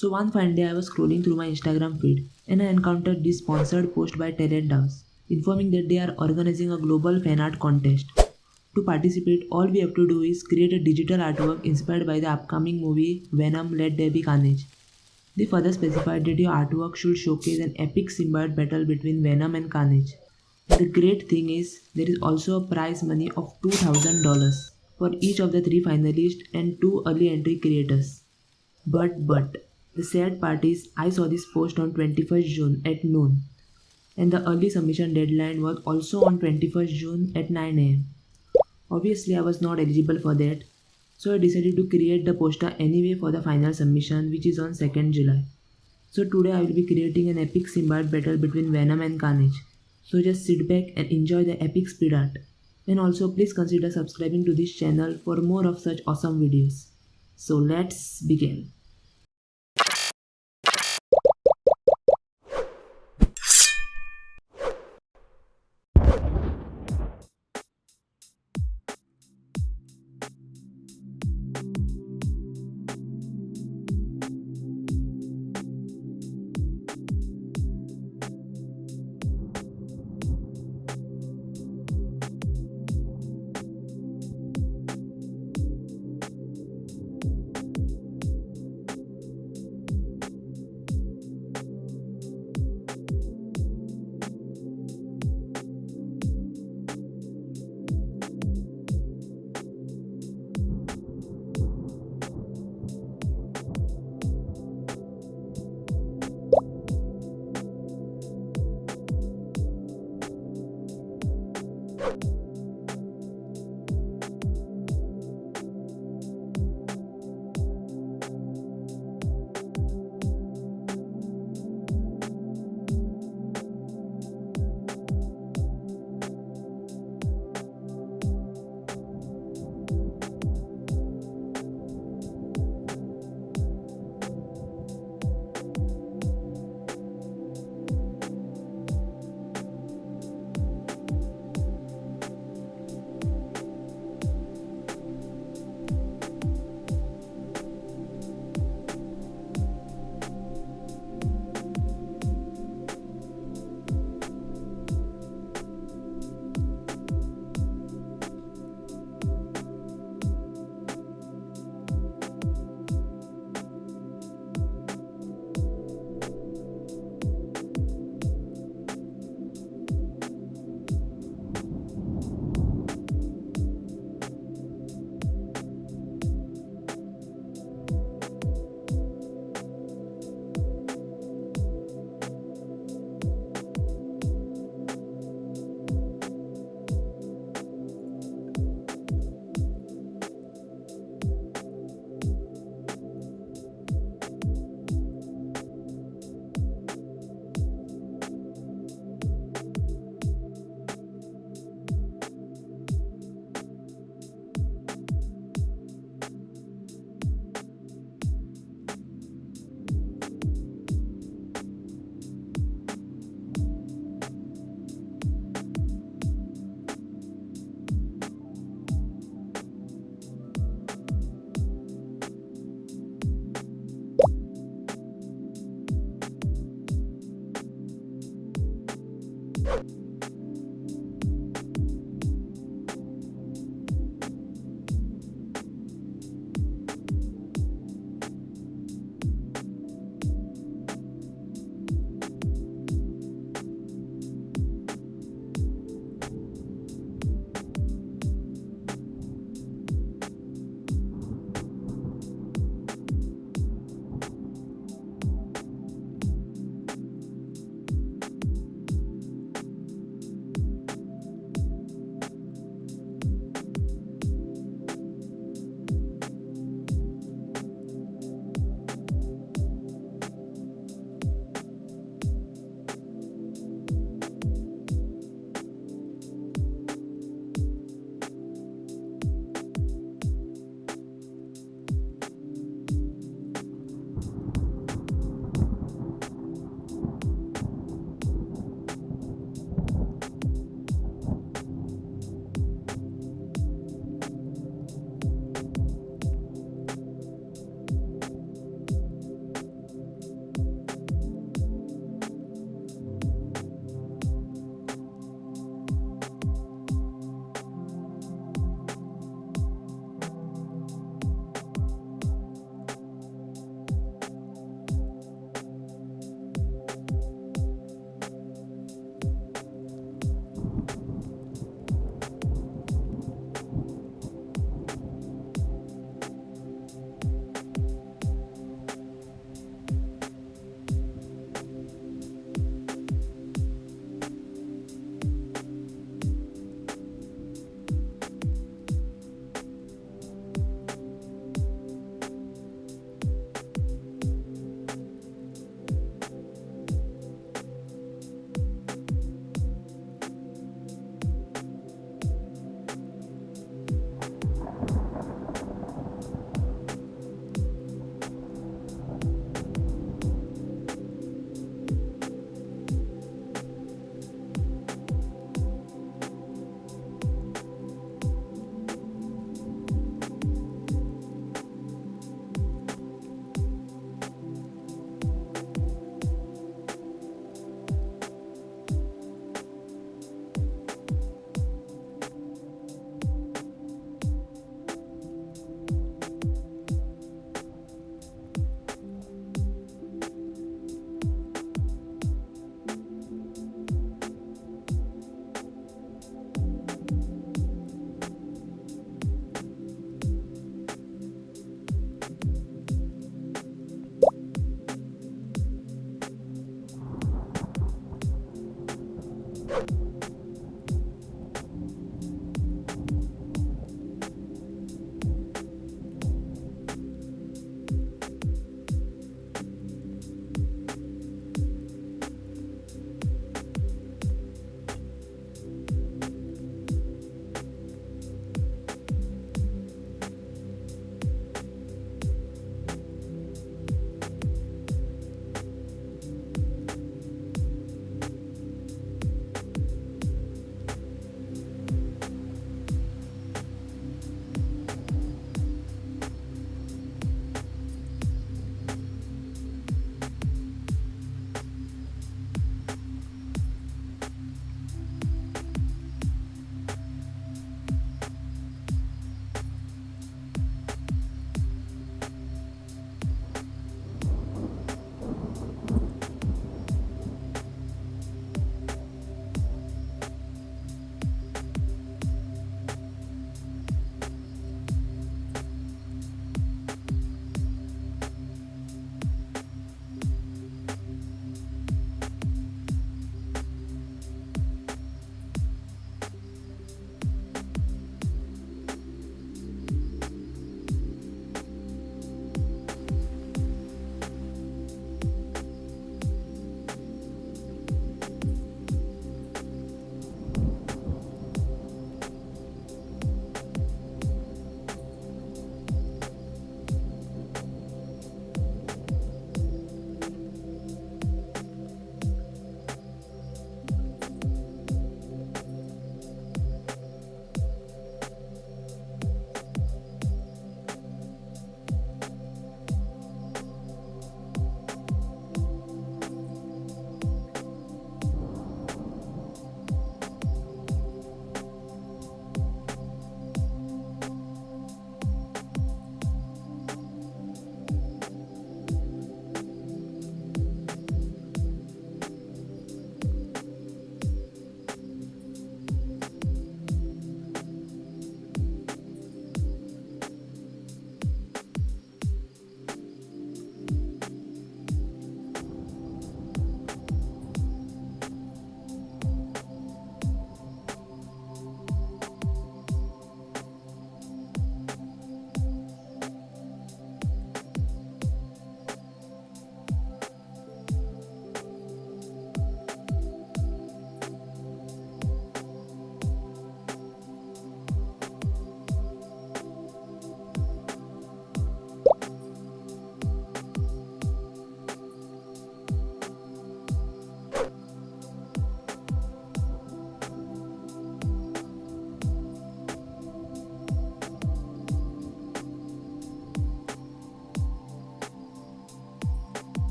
So one fine day I was scrolling through my Instagram feed and I encountered this sponsored post by TalentHouse informing that they are organizing a global fan art contest. To participate, all we have to do is create a digital artwork inspired by the upcoming movie Venom Let There Be Carnage. They further specified that your artwork should showcase an epic symbiote battle between Venom and Carnage. The great thing is, there is also a prize money of $2,000 for each of the three finalists and two early entry creators. But, the sad part is, I saw this post on 21st June at noon, and the early submission deadline was also on 21st June at 9 am. Obviously, I was not eligible for that, so I decided to create the poster anyway for the final submission, which is on 2nd July. So today I will be creating an epic symbiote battle between Venom and Carnage. So just sit back and enjoy the epic speed art. And also please consider subscribing to this channel for more of such awesome videos. So let's begin.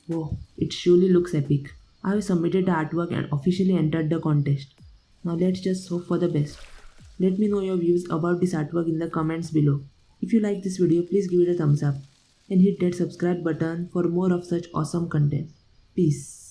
Wow, it surely looks epic. I have submitted the artwork and officially entered the contest. Now let's just hope for the best. Let me know your views about this artwork in the comments below. If you like this video, please give it a thumbs up and hit that subscribe button for more of such awesome content. Peace.